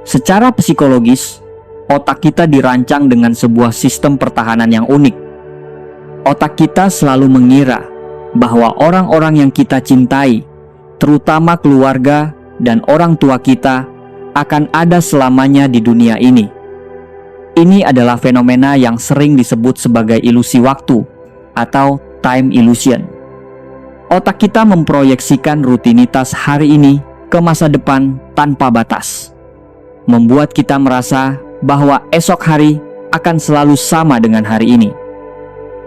Secara psikologis, otak kita dirancang dengan sebuah sistem pertahanan yang unik. Otak kita selalu mengira bahwa orang-orang yang kita cintai, terutama keluarga dan orang tua kita, akan ada selamanya di dunia ini. Ini adalah fenomena yang sering disebut sebagai ilusi waktu atau time illusion. Otak kita memproyeksikan rutinitas hari ini ke masa depan tanpa batas, membuat kita merasa bahwa esok hari akan selalu sama dengan hari ini.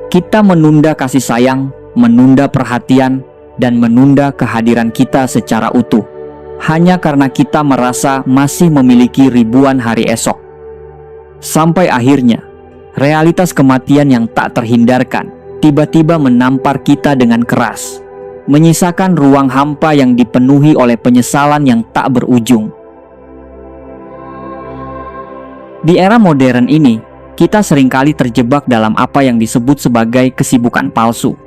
Kita menunda kasih sayang, menunda perhatian, dan menunda kehadiran kita secara utuh, hanya karena kita merasa masih memiliki ribuan hari esok. Sampai akhirnya, realitas kematian yang tak terhindarkan tiba-tiba menampar kita dengan keras, menyisakan ruang hampa yang dipenuhi oleh penyesalan yang tak berujung. Di era modern ini, kita seringkali terjebak dalam apa yang disebut sebagai kesibukan palsu.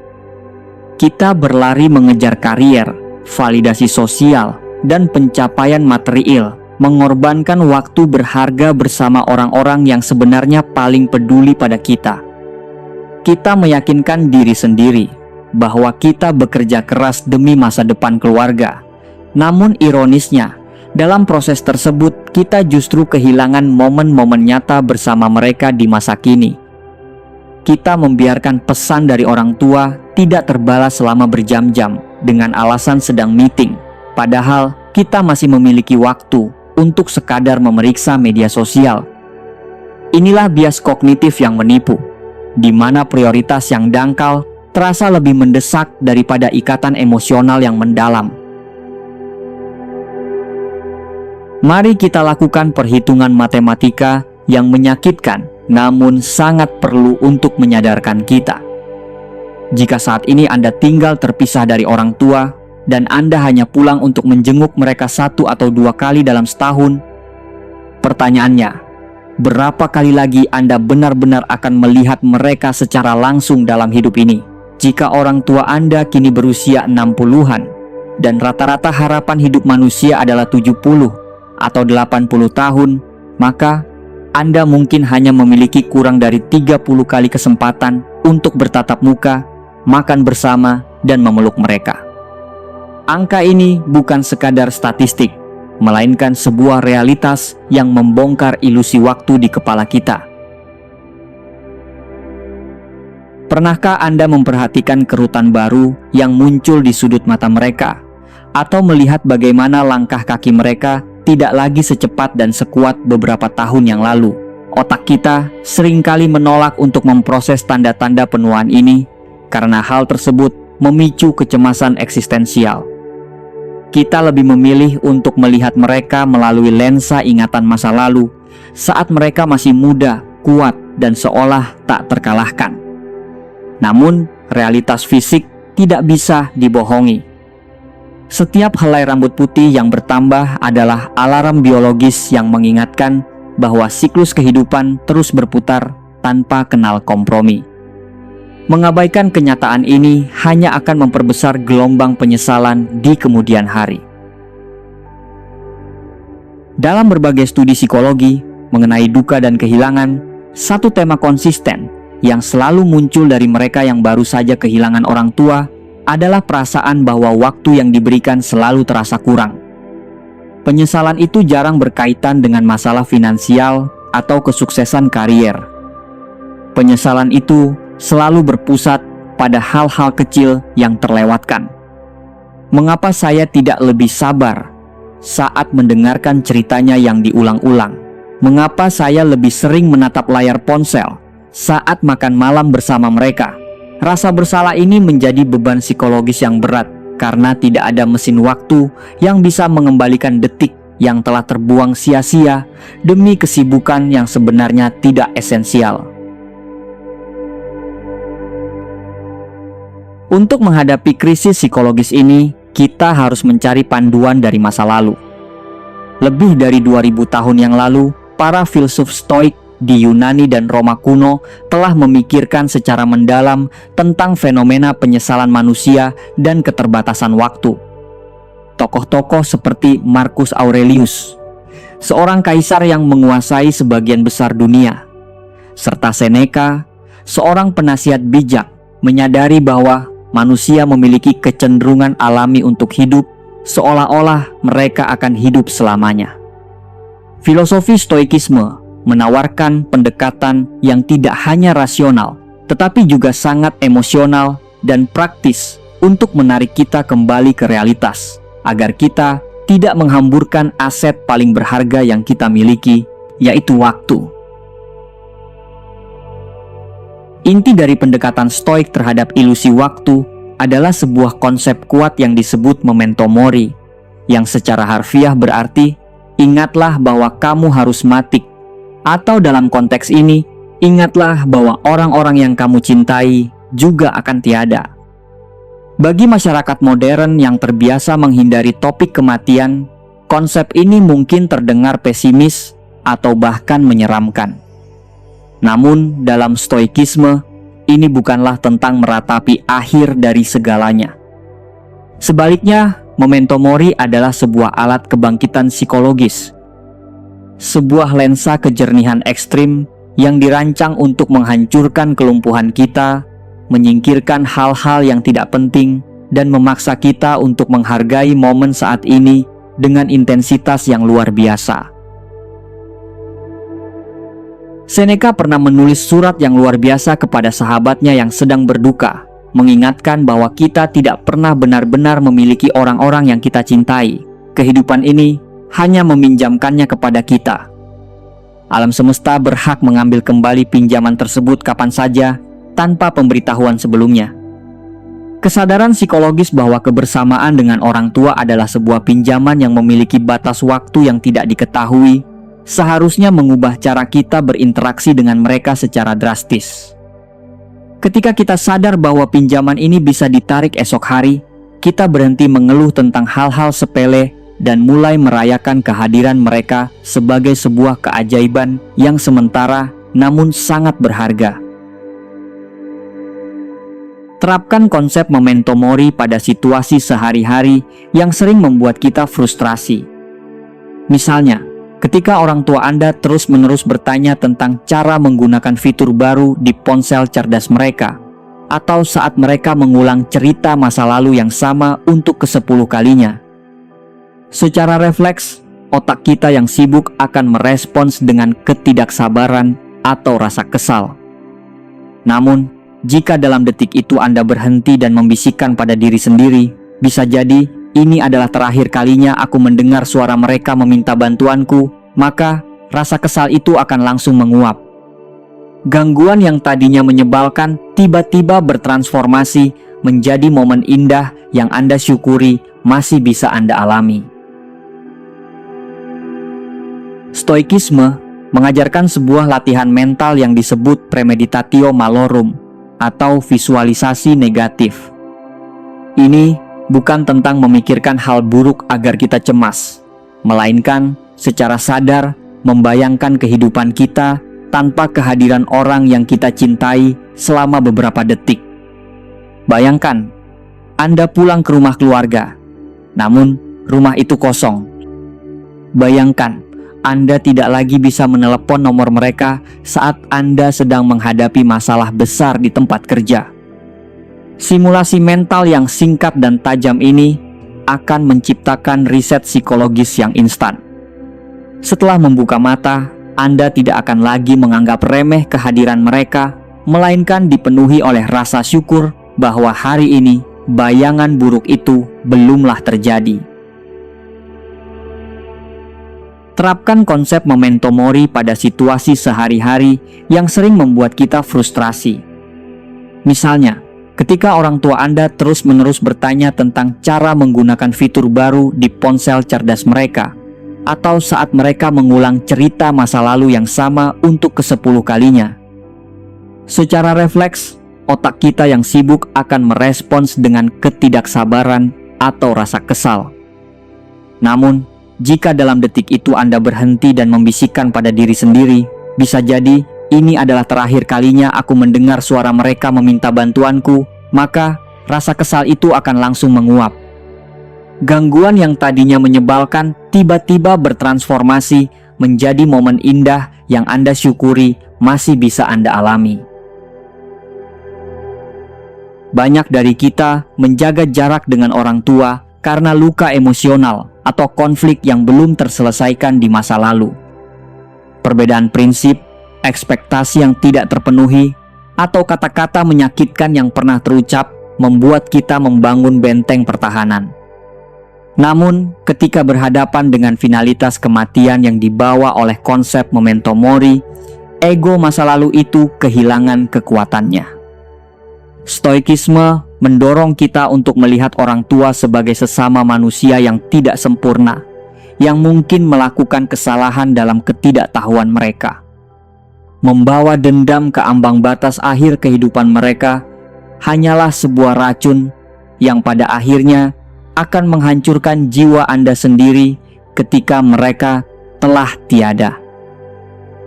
Kita berlari mengejar karier, validasi sosial, dan pencapaian material, mengorbankan waktu berharga bersama orang-orang yang sebenarnya paling peduli pada kita. Kita meyakinkan diri sendiri bahwa kita bekerja keras demi masa depan keluarga. Namun ironisnya, dalam proses tersebut kita justru kehilangan momen-momen nyata bersama mereka di masa kini. Kita membiarkan pesan dari orang tua tidak terbalas selama berjam-jam dengan alasan sedang meeting, padahal kita masih memiliki waktu untuk sekadar memeriksa media sosial. Inilah bias kognitif yang menipu, di mana prioritas yang dangkal terasa lebih mendesak daripada ikatan emosional yang mendalam. Mari kita lakukan perhitungan matematika yang menyakitkan, namun sangat perlu untuk menyadarkan kita. Jika saat ini Anda tinggal terpisah dari orang tua, dan Anda hanya pulang untuk menjenguk mereka 1 atau 2 kali dalam setahun, pertanyaannya, berapa kali lagi Anda benar-benar akan melihat mereka secara langsung dalam hidup ini? Jika orang tua Anda kini berusia 60-an, dan rata-rata harapan hidup manusia adalah 70 atau 80 tahun, maka Anda mungkin hanya memiliki kurang dari 30 kali kesempatan untuk bertatap muka, makan bersama, dan memeluk mereka. Angka ini bukan sekadar statistik, melainkan sebuah realitas yang membongkar ilusi waktu di kepala kita. Pernahkah Anda memperhatikan kerutan baru yang muncul di sudut mata mereka, atau melihat bagaimana langkah kaki mereka tidak lagi secepat dan sekuat beberapa tahun yang lalu? Otak kita seringkali menolak untuk memproses tanda-tanda penuaan ini karena hal tersebut memicu kecemasan eksistensial. Kita lebih memilih untuk melihat mereka melalui lensa ingatan masa lalu saat mereka masih muda, kuat, dan seolah tak terkalahkan. Namun, realitas fisik tidak bisa dibohongi. Setiap helai rambut putih yang bertambah adalah alarm biologis yang mengingatkan bahwa siklus kehidupan terus berputar tanpa kenal kompromi. Mengabaikan kenyataan ini hanya akan memperbesar gelombang penyesalan di kemudian hari. Dalam berbagai studi psikologi mengenai duka dan kehilangan, satu tema konsisten yang selalu muncul dari mereka yang baru saja kehilangan orang tua adalah perasaan bahwa waktu yang diberikan selalu terasa kurang. Penyesalan itu jarang berkaitan dengan masalah finansial atau kesuksesan karier. Penyesalan itu selalu berpusat pada hal-hal kecil yang terlewatkan. Mengapa saya tidak lebih sabar saat mendengarkan ceritanya yang diulang-ulang? Mengapa saya lebih sering menatap layar ponsel saat makan malam bersama mereka? Rasa bersalah ini menjadi beban psikologis yang berat karena tidak ada mesin waktu yang bisa mengembalikan detik yang telah terbuang sia-sia demi kesibukan yang sebenarnya tidak esensial. Untuk menghadapi krisis psikologis ini, kita harus mencari panduan dari masa lalu. Lebih dari 2000 tahun yang lalu, para filsuf Stoik di Yunani dan Roma kuno telah memikirkan secara mendalam tentang fenomena penyesalan manusia dan keterbatasan waktu. Tokoh-tokoh seperti Marcus Aurelius, seorang kaisar yang menguasai sebagian besar dunia, serta Seneca, seorang penasihat bijak, menyadari bahwa manusia memiliki kecenderungan alami untuk hidup seolah-olah mereka akan hidup selamanya. Filosofi Stoikisme menawarkan pendekatan yang tidak hanya rasional, tetapi juga sangat emosional dan praktis untuk menarik kita kembali ke realitas, agar kita tidak menghamburkan aset paling berharga yang kita miliki, yaitu waktu. Inti dari pendekatan Stoik terhadap ilusi waktu adalah sebuah konsep kuat yang disebut memento mori, yang secara harfiah berarti, ingatlah bahwa kamu harus mati. Atau dalam konteks ini, ingatlah bahwa orang-orang yang kamu cintai juga akan tiada. Bagi masyarakat modern yang terbiasa menghindari topik kematian, konsep ini mungkin terdengar pesimis atau bahkan menyeramkan. Namun, dalam Stoikisme, ini bukanlah tentang meratapi akhir dari segalanya. Sebaliknya, memento mori adalah sebuah alat kebangkitan psikologis, sebuah lensa kejernihan ekstrim yang dirancang untuk menghancurkan kelumpuhan kita, menyingkirkan hal-hal yang tidak penting, dan memaksa kita untuk menghargai momen saat ini dengan intensitas yang luar biasa. Seneca pernah menulis surat yang luar biasa kepada sahabatnya yang sedang berduka, mengingatkan bahwa kita tidak pernah benar-benar memiliki orang-orang yang kita cintai. Kehidupan ini hanya meminjamkannya kepada kita. Alam semesta berhak mengambil kembali pinjaman tersebut kapan saja, tanpa pemberitahuan sebelumnya. Kesadaran psikologis bahwa kebersamaan dengan orang tua adalah sebuah pinjaman yang memiliki batas waktu yang tidak diketahui, seharusnya mengubah cara kita berinteraksi dengan mereka secara drastis. Ketika kita sadar bahwa pinjaman ini bisa ditarik esok hari, kita berhenti mengeluh tentang hal-hal sepele dan mulai merayakan kehadiran mereka sebagai sebuah keajaiban yang sementara namun sangat berharga. Terapkan konsep memento mori pada situasi sehari-hari yang sering membuat kita frustrasi. Misalnya, ketika orang tua Anda terus-menerus bertanya tentang cara menggunakan fitur baru di ponsel cerdas mereka, atau saat mereka mengulang cerita masa lalu yang sama untuk ke-10 kalinya. Secara refleks, otak kita yang sibuk akan merespons dengan ketidaksabaran atau rasa kesal. Namun, jika dalam detik itu Anda berhenti dan membisikkan pada diri sendiri, bisa jadi ini adalah terakhir kalinya aku mendengar suara mereka meminta bantuanku, maka rasa kesal itu akan langsung menguap. Gangguan yang tadinya menyebalkan tiba-tiba bertransformasi menjadi momen indah yang Anda syukuri masih bisa Anda alami. Stoikisme mengajarkan sebuah latihan mental yang disebut premeditatio malorum atau visualisasi negatif. Ini bukan tentang memikirkan hal buruk agar kita cemas, melainkan secara sadar membayangkan kehidupan kita tanpa kehadiran orang yang kita cintai selama beberapa detik. Bayangkan, Anda pulang ke rumah keluarga, namun rumah itu kosong. Bayangkan, Anda tidak lagi bisa menelepon nomor mereka saat Anda sedang menghadapi masalah besar di tempat kerja. Simulasi mental yang singkat dan tajam ini akan menciptakan riset psikologis yang instan. Setelah membuka mata, Anda tidak akan lagi menganggap remeh kehadiran mereka, melainkan dipenuhi oleh rasa syukur bahwa hari ini bayangan buruk itu belumlah terjadi. Terapkan konsep memento mori pada situasi sehari-hari yang sering membuat kita frustrasi. Misalnya, ketika orang tua Anda terus-menerus bertanya tentang cara menggunakan fitur baru di ponsel cerdas mereka, atau saat mereka mengulang cerita masa lalu yang sama untuk ke-10 kalinya. Secara refleks, otak kita yang sibuk akan merespons dengan ketidaksabaran atau rasa kesal. Namun, jika dalam detik itu Anda berhenti dan membisikkan pada diri sendiri, bisa jadi ini adalah terakhir kalinya aku mendengar suara mereka meminta bantuanku, maka rasa kesal itu akan langsung menguap. Gangguan yang tadinya menyebalkan tiba-tiba bertransformasi menjadi momen indah yang Anda syukuri masih bisa Anda alami. Banyak dari kita menjaga jarak dengan orang tua karena luka emosional atau konflik yang belum terselesaikan di masa lalu. Perbedaan prinsip, ekspektasi yang tidak terpenuhi, atau kata-kata menyakitkan yang pernah terucap membuat kita membangun benteng pertahanan. Namun, ketika berhadapan dengan finalitas kematian yang dibawa oleh konsep memento mori, ego masa lalu itu kehilangan kekuatannya. Stoikisme mendorong kita untuk melihat orang tua sebagai sesama manusia yang tidak sempurna, yang mungkin melakukan kesalahan dalam ketidaktahuan mereka. Membawa dendam ke ambang batas akhir kehidupan mereka hanyalah sebuah racun yang pada akhirnya akan menghancurkan jiwa Anda sendiri ketika mereka telah tiada.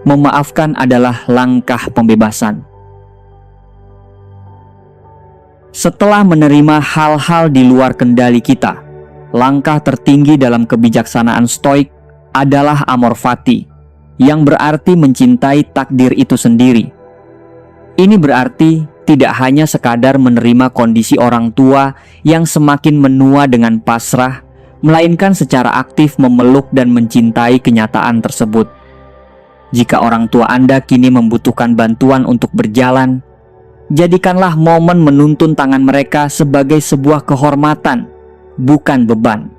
Memaafkan adalah langkah pembebasan. Setelah menerima hal-hal di luar kendali kita, langkah tertinggi dalam kebijaksanaan Stoik adalah amor fati, yang berarti mencintai takdir itu sendiri. Ini berarti tidak hanya sekadar menerima kondisi orang tua yang semakin menua dengan pasrah, melainkan secara aktif memeluk dan mencintai kenyataan tersebut. Jika orang tua Anda kini membutuhkan bantuan untuk berjalan, jadikanlah momen menuntun tangan mereka sebagai sebuah kehormatan, bukan beban.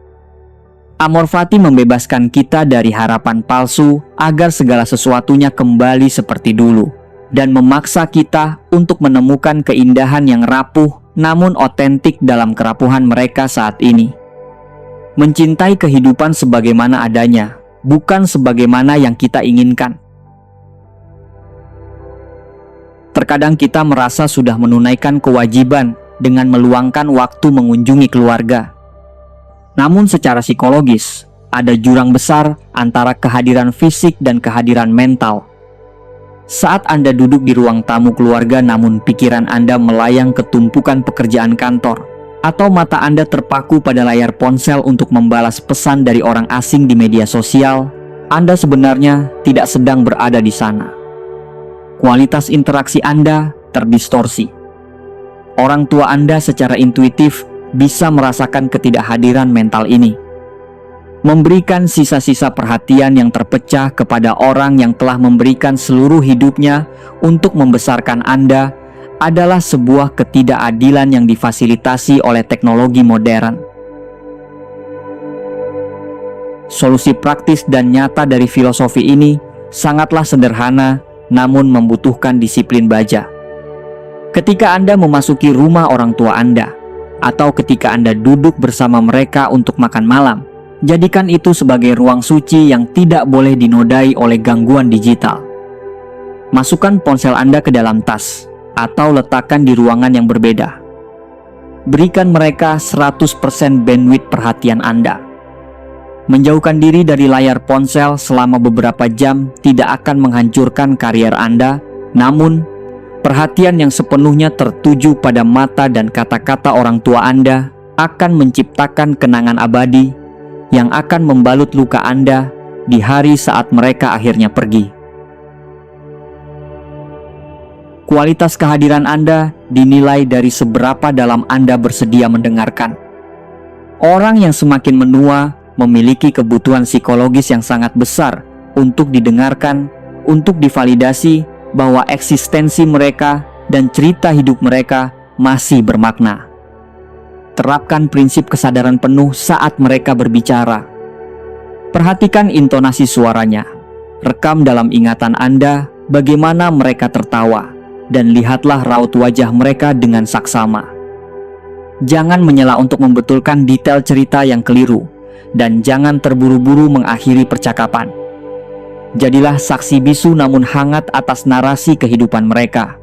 Amor fati membebaskan kita dari harapan palsu agar segala sesuatunya kembali seperti dulu, dan memaksa kita untuk menemukan keindahan yang rapuh namun otentik dalam kerapuhan mereka saat ini. Mencintai kehidupan sebagaimana adanya, bukan sebagaimana yang kita inginkan. Terkadang kita merasa sudah menunaikan kewajiban dengan meluangkan waktu mengunjungi keluarga. Namun secara psikologis, ada jurang besar antara kehadiran fisik dan kehadiran mental. Saat Anda duduk di ruang tamu keluarga namun pikiran Anda melayang ke tumpukan pekerjaan kantor, atau mata Anda terpaku pada layar ponsel untuk membalas pesan dari orang asing di media sosial, Anda sebenarnya tidak sedang berada di sana. Kualitas interaksi Anda terdistorsi. Orang tua Anda secara intuitif bisa merasakan ketidakhadiran mental ini. Memberikan sisa-sisa perhatian yang terpecah kepada orang yang telah memberikan seluruh hidupnya untuk membesarkan Anda adalah sebuah ketidakadilan yang difasilitasi oleh teknologi modern. Solusi praktis dan nyata dari filosofi ini sangatlah sederhana namun membutuhkan disiplin baja. Ketika Anda memasuki rumah orang tua Anda, atau ketika Anda duduk bersama mereka untuk makan malam, jadikan itu sebagai ruang suci yang tidak boleh dinodai oleh gangguan digital. Masukkan ponsel Anda ke dalam tas, atau letakkan di ruangan yang berbeda. Berikan mereka 100% bandwidth perhatian Anda. Menjauhkan diri dari layar ponsel selama beberapa jam tidak akan menghancurkan karier Anda, namun perhatian yang sepenuhnya tertuju pada mata dan kata-kata orang tua Anda akan menciptakan kenangan abadi yang akan membalut luka Anda di hari saat mereka akhirnya pergi. Kualitas kehadiran Anda dinilai dari seberapa dalam Anda bersedia mendengarkan. Orang yang semakin menua memiliki kebutuhan psikologis yang sangat besar untuk didengarkan, untuk divalidasi bahwa eksistensi mereka dan cerita hidup mereka masih bermakna. Terapkan prinsip kesadaran penuh saat mereka berbicara. Perhatikan intonasi suaranya. Rekam dalam ingatan Anda bagaimana mereka tertawa, dan lihatlah raut wajah mereka dengan saksama. Jangan menyela untuk membetulkan detail cerita yang keliru, dan jangan terburu-buru mengakhiri percakapan. Jadilah saksi bisu namun hangat atas narasi kehidupan mereka.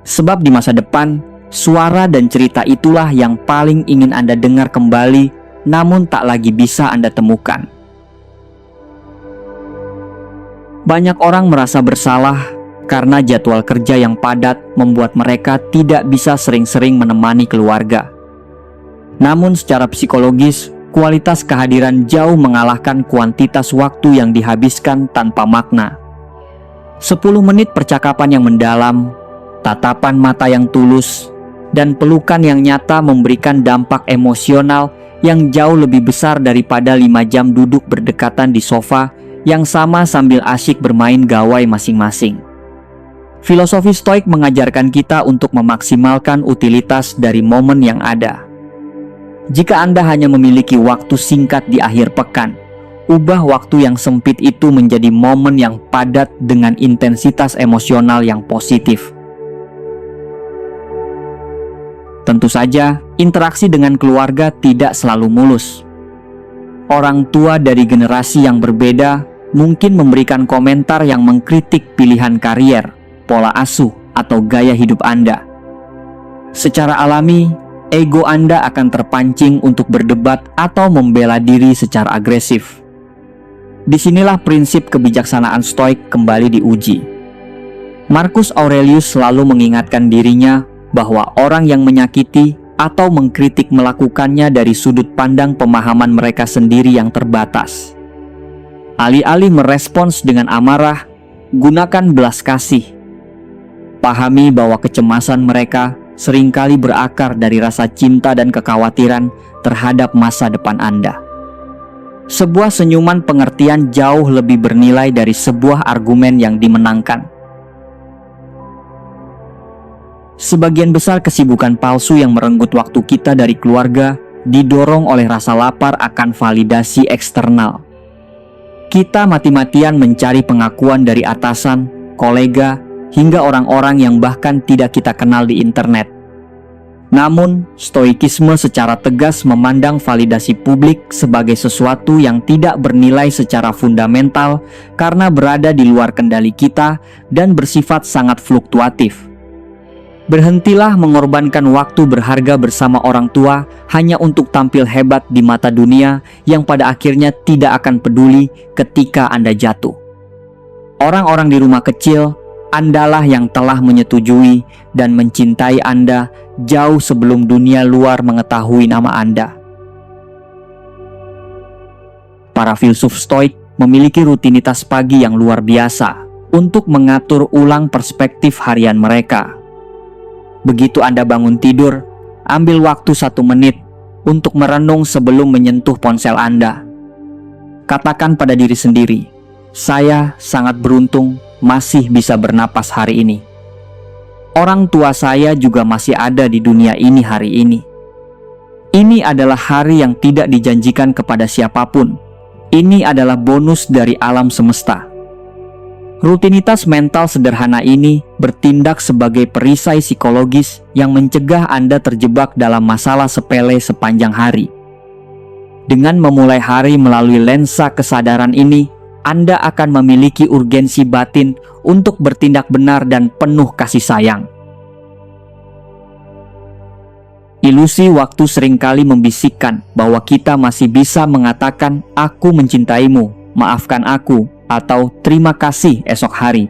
Sebab di masa depan, suara dan cerita itulah yang paling ingin Anda dengar kembali, namun tak lagi bisa Anda temukan. Banyak orang merasa bersalah karena jadwal kerja yang padat membuat mereka tidak bisa sering-sering menemani keluarga. Namun secara psikologis, kualitas kehadiran jauh mengalahkan kuantitas waktu yang dihabiskan tanpa makna. 10 menit percakapan yang mendalam, tatapan mata yang tulus, dan pelukan yang nyata memberikan dampak emosional yang jauh lebih besar daripada 5 jam duduk berdekatan di sofa yang sama sambil asyik bermain gawai masing-masing. Filosofi Stoik mengajarkan kita untuk memaksimalkan utilitas dari momen yang ada. Jika Anda hanya memiliki waktu singkat di akhir pekan, ubah waktu yang sempit itu menjadi momen yang padat dengan intensitas emosional yang positif. Tentu saja, interaksi dengan keluarga tidak selalu mulus. Orang tua dari generasi yang berbeda mungkin memberikan komentar yang mengkritik pilihan karier, pola asuh, atau gaya hidup Anda. Secara alami, ego Anda akan terpancing untuk berdebat atau membela diri secara agresif. Disinilah prinsip kebijaksanaan Stoik kembali diuji. Marcus Aurelius selalu mengingatkan dirinya bahwa orang yang menyakiti atau mengkritik melakukannya dari sudut pandang pemahaman mereka sendiri yang terbatas. Alih-alih merespons dengan amarah, gunakan belas kasih. Pahami bahwa kecemasan mereka seringkali berakar dari rasa cinta dan kekhawatiran terhadap masa depan Anda. Sebuah senyuman pengertian jauh lebih bernilai dari sebuah argumen yang dimenangkan. Sebagian besar kesibukan palsu yang merenggut waktu kita dari keluarga didorong oleh rasa lapar akan validasi eksternal. Kita mati-matian mencari pengakuan dari atasan, kolega, hingga orang-orang yang bahkan tidak kita kenal di internet. Namun, Stoikisme secara tegas memandang validasi publik sebagai sesuatu yang tidak bernilai secara fundamental karena berada di luar kendali kita dan bersifat sangat fluktuatif. Berhentilah mengorbankan waktu berharga bersama orang tua hanya untuk tampil hebat di mata dunia yang pada akhirnya tidak akan peduli ketika Anda jatuh. Orang-orang di rumah kecil, Andalah yang telah menyetujui dan mencintai Anda jauh sebelum dunia luar mengetahui nama Anda. Para filsuf Stoik memiliki rutinitas pagi yang luar biasa untuk mengatur ulang perspektif harian mereka. Begitu Anda bangun tidur, ambil waktu 1 menit untuk merenung sebelum menyentuh ponsel Anda. Katakan pada diri sendiri, saya sangat beruntung masih bisa bernapas hari ini. Orang tua saya juga masih ada di dunia ini hari ini. Ini adalah hari yang tidak dijanjikan kepada siapapun. Ini adalah bonus dari alam semesta. Rutinitas mental sederhana ini bertindak sebagai perisai psikologis yang mencegah Anda terjebak dalam masalah sepele sepanjang hari. Dengan memulai hari melalui lensa kesadaran ini, Anda akan memiliki urgensi batin untuk bertindak benar dan penuh kasih sayang. Ilusi waktu seringkali membisikkan bahwa kita masih bisa mengatakan "aku mencintaimu, maafkan aku," atau "terima kasih esok hari."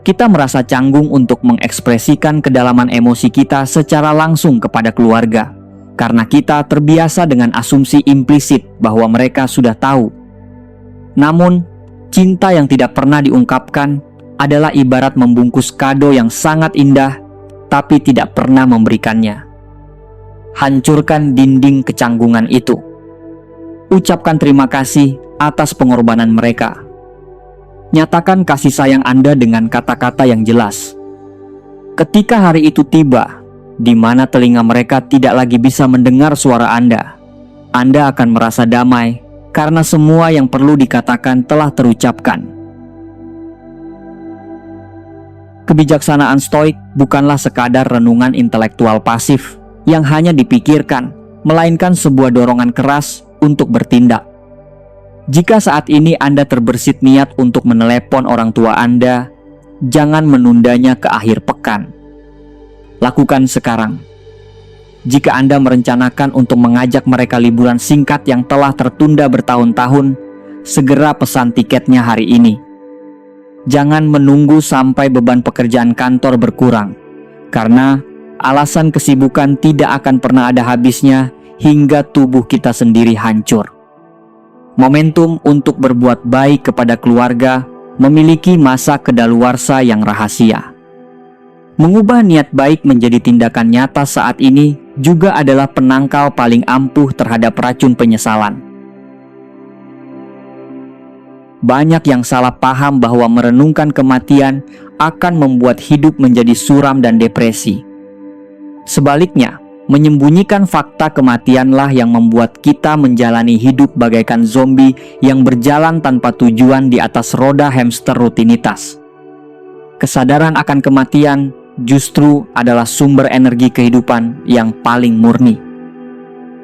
Kita merasa canggung untuk mengekspresikan kedalaman emosi kita secara langsung kepada keluarga, karena kita terbiasa dengan asumsi implisit bahwa mereka sudah tahu. Namun, cinta yang tidak pernah diungkapkan adalah ibarat membungkus kado yang sangat indah, tapi tidak pernah memberikannya. Hancurkan dinding kecanggungan itu. Ucapkan terima kasih atas pengorbanan mereka. Nyatakan kasih sayang Anda dengan kata-kata yang jelas. Ketika hari itu tiba, di mana telinga mereka tidak lagi bisa mendengar suara Anda akan merasa damai karena semua yang perlu dikatakan telah terucapkan. Kebijaksanaan Stoik bukanlah sekadar renungan intelektual pasif yang hanya dipikirkan, melainkan sebuah dorongan keras untuk bertindak. Jika saat ini Anda terbersit niat untuk menelepon orang tua Anda, jangan menundanya ke akhir pekan. Lakukan sekarang. Jika Anda merencanakan untuk mengajak mereka liburan singkat yang telah tertunda bertahun-tahun, segera pesan tiketnya hari ini. Jangan menunggu sampai beban pekerjaan kantor berkurang, karena alasan kesibukan tidak akan pernah ada habisnya hingga tubuh kita sendiri hancur. Momentum untuk berbuat baik kepada keluarga memiliki masa kedaluarsa yang rahasia. Mengubah niat baik menjadi tindakan nyata saat ini juga adalah penangkal paling ampuh terhadap racun penyesalan. Banyak yang salah paham bahwa merenungkan kematian akan membuat hidup menjadi suram dan depresi. Sebaliknya, menyembunyikan fakta kematianlah yang membuat kita menjalani hidup bagaikan zombie yang berjalan tanpa tujuan di atas roda hamster rutinitas. Kesadaran akan kematian justru adalah sumber energi kehidupan yang paling murni.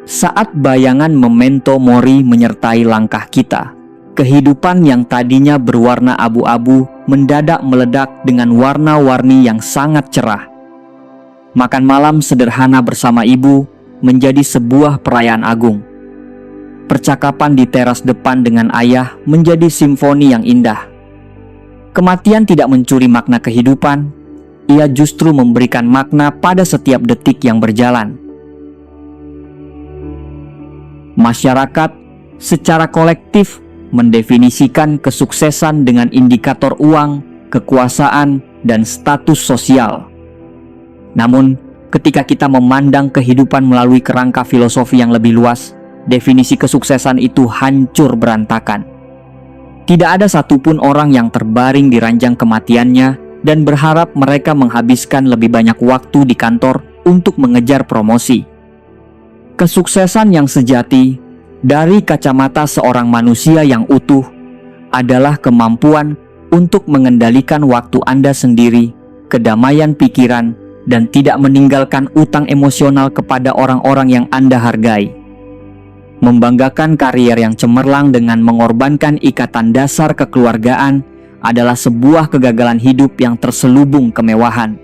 Saat bayangan memento mori menyertai langkah kita, kehidupan yang tadinya berwarna abu-abu mendadak meledak dengan warna-warni yang sangat cerah. Makan malam sederhana bersama ibu menjadi sebuah perayaan agung. Percakapan di teras depan dengan ayah menjadi simfoni yang indah. Kematian tidak mencuri makna kehidupan, ia justru memberikan makna pada setiap detik yang berjalan. Masyarakat secara kolektif mendefinisikan kesuksesan dengan indikator uang, kekuasaan, dan status sosial. Namun, ketika kita memandang kehidupan melalui kerangka filosofi yang lebih luas, definisi kesuksesan itu hancur berantakan. Tidak ada satupun orang yang terbaring di ranjang kematiannya dan berharap mereka menghabiskan lebih banyak waktu di kantor untuk mengejar promosi. Kesuksesan yang sejati dari kacamata seorang manusia yang utuh adalah kemampuan untuk mengendalikan waktu Anda sendiri, kedamaian pikiran, dan tidak meninggalkan utang emosional kepada orang-orang yang Anda hargai. Membanggakan karier yang cemerlang dengan mengorbankan ikatan dasar kekeluargaan adalah sebuah kegagalan hidup yang terselubung kemewahan.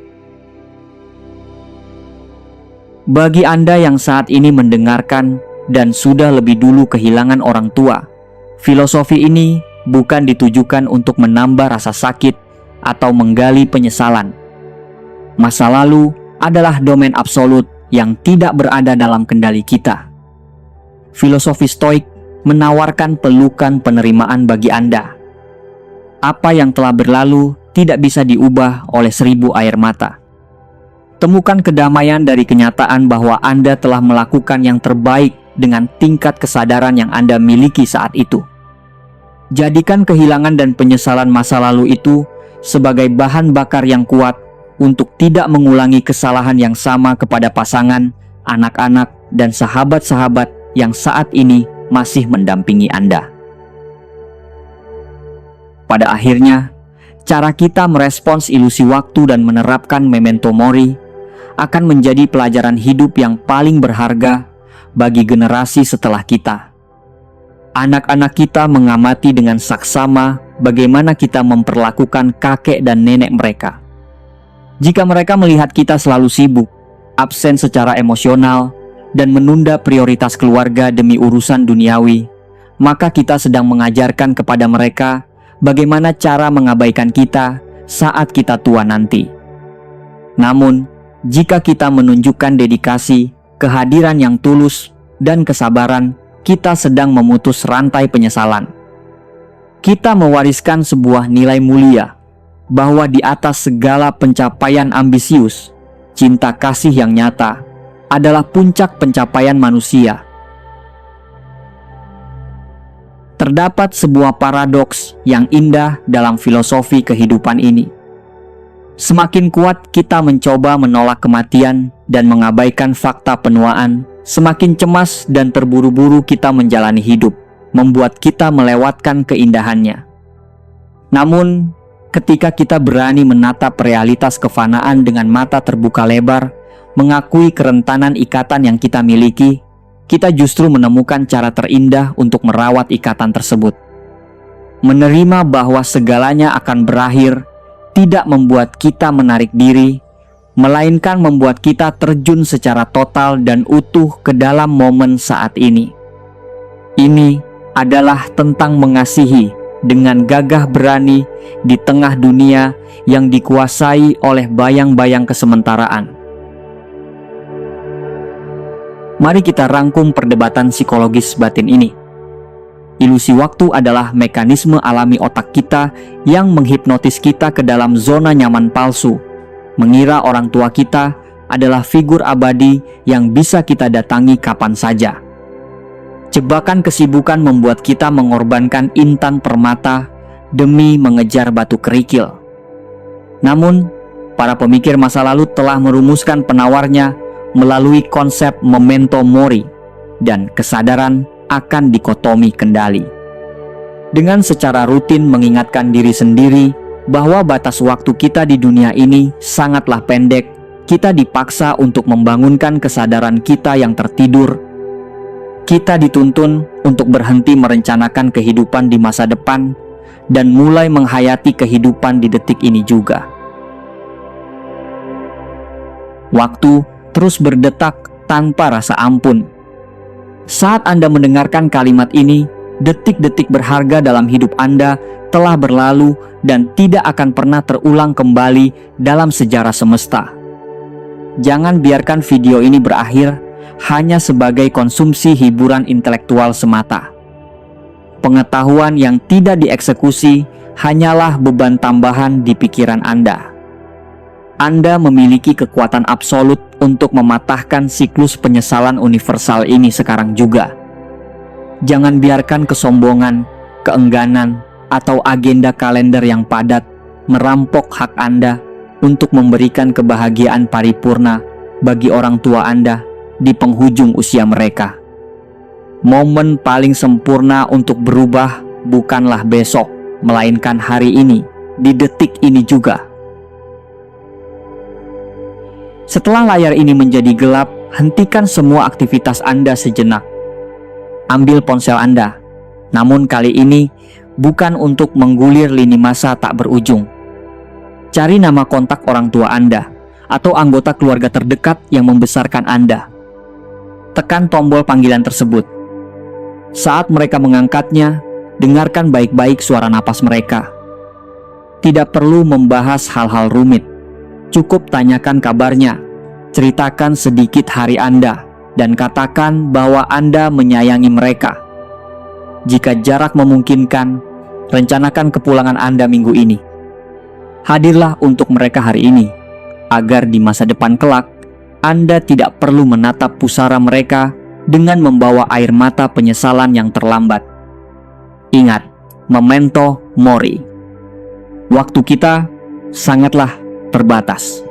Bagi Anda yang saat ini mendengarkan dan sudah lebih dulu kehilangan orang tua, filosofi ini bukan ditujukan untuk menambah rasa sakit atau menggali penyesalan. Masa lalu adalah domain absolut yang tidak berada dalam kendali kita. Filosofi Stoik menawarkan pelukan penerimaan bagi Anda. Apa yang telah berlalu tidak bisa diubah oleh 1000 air mata. Temukan kedamaian dari kenyataan bahwa Anda telah melakukan yang terbaik dengan tingkat kesadaran yang Anda miliki saat itu. Jadikan kehilangan dan penyesalan masa lalu itu sebagai bahan bakar yang kuat untuk tidak mengulangi kesalahan yang sama kepada pasangan, anak-anak, dan sahabat-sahabat yang saat ini masih mendampingi Anda. Pada akhirnya, cara kita merespons ilusi waktu dan menerapkan memento mori akan menjadi pelajaran hidup yang paling berharga bagi generasi setelah kita. Anak-anak kita mengamati dengan saksama bagaimana kita memperlakukan kakek dan nenek mereka. Jika mereka melihat kita selalu sibuk, absen secara emosional, dan menunda prioritas keluarga demi urusan duniawi, maka kita sedang mengajarkan kepada mereka bagaimana cara mengabaikan kita saat kita tua nanti. Namun, jika kita menunjukkan dedikasi, kehadiran yang tulus, dan kesabaran, kita sedang memutus rantai penyesalan. Kita mewariskan sebuah nilai mulia, bahwa di atas segala pencapaian ambisius, cinta kasih yang nyata adalah puncak pencapaian manusia. Terdapat sebuah paradoks yang indah dalam filosofi kehidupan ini. Semakin kuat kita mencoba menolak kematian dan mengabaikan fakta penuaan, semakin cemas dan terburu-buru kita menjalani hidup, membuat kita melewatkan keindahannya. Namun, ketika kita berani menatap realitas kefanaan dengan mata terbuka lebar, mengakui kerentanan ikatan yang kita miliki, kita justru menemukan cara terindah untuk merawat ikatan tersebut. Menerima bahwa segalanya akan berakhir tidak membuat kita menarik diri, melainkan membuat kita terjun secara total dan utuh ke dalam momen saat ini. Ini adalah tentang mengasihi dengan gagah berani di tengah dunia yang dikuasai oleh bayang-bayang kesementaraan. Mari kita rangkum perdebatan psikologis batin ini. Ilusi waktu adalah mekanisme alami otak kita yang menghipnotis kita ke dalam zona nyaman palsu, mengira orang tua kita adalah figur abadi yang bisa kita datangi kapan saja. Jebakan kesibukan membuat kita mengorbankan intan permata demi mengejar batu kerikil. Namun, para pemikir masa lalu telah merumuskan penawarnya melalui konsep memento mori dan kesadaran akan dikotomi kendali. Dengan secara rutin mengingatkan diri sendiri bahwa batas waktu kita di dunia ini sangatlah pendek, kita dipaksa untuk membangunkan kesadaran kita yang tertidur. Kita dituntun untuk berhenti merencanakan kehidupan di masa depan dan mulai menghayati kehidupan di detik ini juga. Waktu terus berdetak tanpa rasa ampun. Saat Anda mendengarkan kalimat ini, detik-detik berharga dalam hidup Anda telah berlalu dan tidak akan pernah terulang kembali dalam sejarah semesta. Jangan biarkan video ini berakhir hanya sebagai konsumsi hiburan intelektual semata. Pengetahuan yang tidak dieksekusi hanyalah beban tambahan di pikiran Anda. Anda memiliki kekuatan absolut untuk mematahkan siklus penyesalan universal ini sekarang juga. Jangan biarkan kesombongan, keengganan, atau agenda kalender yang padat merampok hak Anda untuk memberikan kebahagiaan paripurna bagi orang tua Anda di penghujung usia mereka. Momen paling sempurna untuk berubah bukanlah besok, melainkan hari ini, di detik ini juga. Setelah layar ini menjadi gelap, hentikan semua aktivitas Anda sejenak. Ambil ponsel Anda, namun kali ini bukan untuk menggulir lini masa tak berujung. Cari nama kontak orang tua Anda atau anggota keluarga terdekat yang membesarkan Anda. Tekan tombol panggilan tersebut. Saat mereka mengangkatnya, dengarkan baik-baik suara napas mereka. Tidak perlu membahas hal-hal rumit. Cukup tanyakan kabarnya, ceritakan sedikit hari Anda, dan katakan bahwa Anda menyayangi mereka. Jika jarak memungkinkan, rencanakan kepulangan Anda minggu ini. Hadirlah untuk mereka hari ini, agar di masa depan kelak, Anda tidak perlu menatap pusara mereka dengan membawa air mata penyesalan yang terlambat. Ingat, memento mori. Waktu kita sangatlah terbatas.